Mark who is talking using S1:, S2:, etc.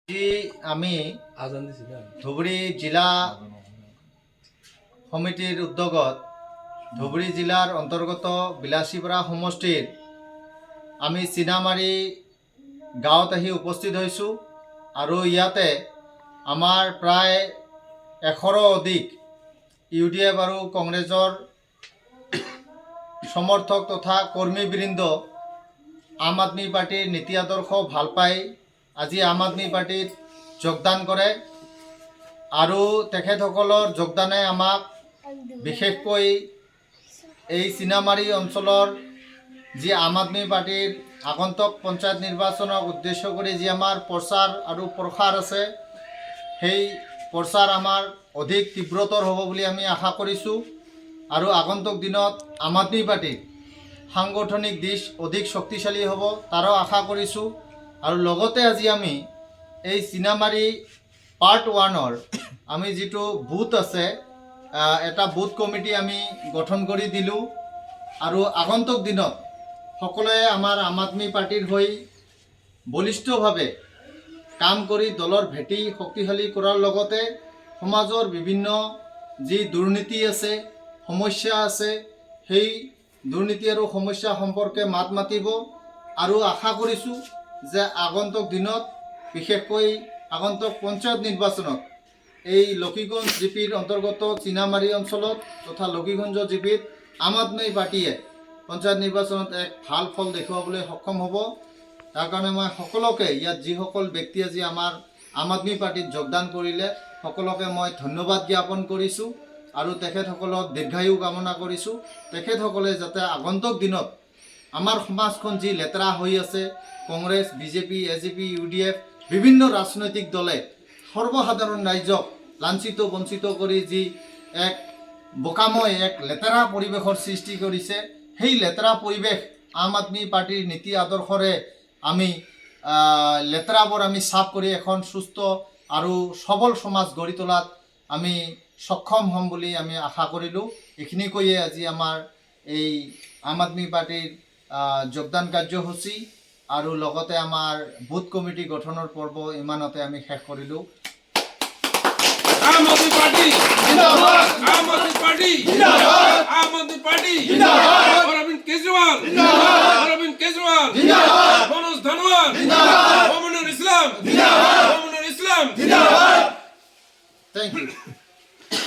S1: আমি ধুবুৰী জিলা সমিতিৰ উদ্যোগত ধুবুৰী জিলাৰ অন্তৰ্গত বিলাসীপাৰা সমষ্টিৰ আমি চিনামাৰী গাঁৱত আহি উপস্থিত হৈছোঁ আৰু ইয়াতে আমাৰ প্ৰায় 100ৰ অধিক UDF আৰু কংগ্ৰেছৰ সমৰ্থক তথা কৰ্মীবৃন্দ আম আদমি পাৰ্টিৰ নীতি আদৰ্শ ভাল পাই আজি আম আদমি পাৰ্টিত যোগদান কৰে আৰু তেখেতসকলৰ যোগদানে আমাক বিশেষকৈ এই চিনামাৰী অঞ্চলৰ যি আম আদমি পাৰ্টিৰ আগন্তুক পঞ্চায়ত নিৰ্বাচনক উদ্দেশ্য কৰি যি আমাৰ প্ৰচাৰ আৰু প্ৰসাৰ আছে সেই প্ৰচাৰ আমাৰ অধিক তীব্ৰতৰ হ'ব বুলি আমি আশা কৰিছোঁ আৰু আগন্তুক দিনত আম আদমি পাৰ্টিৰ সাংগঠনিক দিশ অধিক শক্তিশালী হ'ব তাৰো আশা কৰিছোঁ আৰু লগতে আজি আমি এই চিনামাৰী পাৰ্ট 1ৰ আমি যিটো বুথ আছে এটা বুথ কমিটি আমি গঠন কৰি দিলোঁ আৰু আগন্তুক দিনত সকলোৱে আমাৰ আম আদমি পাৰ্টিৰ হৈ বলিষ্ঠভাৱে কাম কৰি দলৰ ভেটি শক্তিশালী কৰাৰ লগতে সমাজৰ বিভিন্ন যি দুৰ্নীতি আছে সমস্যা আছে সেই দুৰ্নীতি আৰু সমস্যা সম্পৰ্কে মাত মাতিব আৰু আশা কৰিছোঁ যে আগন্তুক দিনত বিশেষকৈ আগন্তুক পঞ্চায়ত নিৰ্বাচনত এই লক্ষীগঞ্জ জিপিৰ অন্তৰ্গত চিনামাৰী অঞ্চলত তথা লক্ষীগঞ্জ জিপিত আম আদমি পাৰ্টিয়ে পঞ্চায়ত নিৰ্বাচনত এক ভাল ফল দেখুৱাবলৈ সক্ষম হ'ব তাৰ কাৰণে মই সকলোকে ইয়াত যিসকল ব্যক্তি আজি আমাৰ আম আদমি পাৰ্টিত যোগদান কৰিলে সকলোকে মই ধন্যবাদ জ্ঞাপন কৰিছোঁ আৰু তেখেতসকলক দীৰ্ঘায়ু কামনা কৰিছোঁ তেখেতসকলে যাতে আগন্তুক দিনত আমাৰ সমাজখন যি লেতেৰা হৈ আছে কংগ্ৰেছ বিজেপি এজিপি UDF বিভিন্ন ৰাজনৈতিক দলে সৰ্বসাধাৰণ ৰাইজক লাঞ্ছিত বঞ্চিত কৰি যি এক বোকাময় এক লেতেৰা পৰিৱেশৰ সৃষ্টি কৰিছে সেই লেতেৰা পৰিৱেশ আম আদমি পাৰ্টিৰ নীতি আদৰ্শৰে আমি লেতেৰাবোৰ আমি সাফ কৰি এখন সুস্থ আৰু সবল সমাজ গঢ়ি তোলাত আমি সক্ষম হ'ম বুলি আমি আশা কৰিলোঁ এইখিনি কৈয়ে আজি আমাৰ এই আম আদমি পাৰ্টিৰ যোগদান কাৰ্যসূচী আৰু লগতে আমাৰ বুথ কমিটি গঠনৰ পৰ্ব ইমানতে আমি শেষ কৰিলোঁ
S2: आम आदमी पार्टी जिंदाबाद आम आदमी पार्टी जिंदाबाद आम आदमी पार्टी जिंदाबाद अरविंद केजरीवाल जिंदाबाद अरविंद केजरीवाल जिंदाबाद मनोज धनवार जिंदाबाद मोमिनुल इस्लाम जिंदाबाद मोमिनुल इस्लाम जिंदाबाद
S1: थैंक यू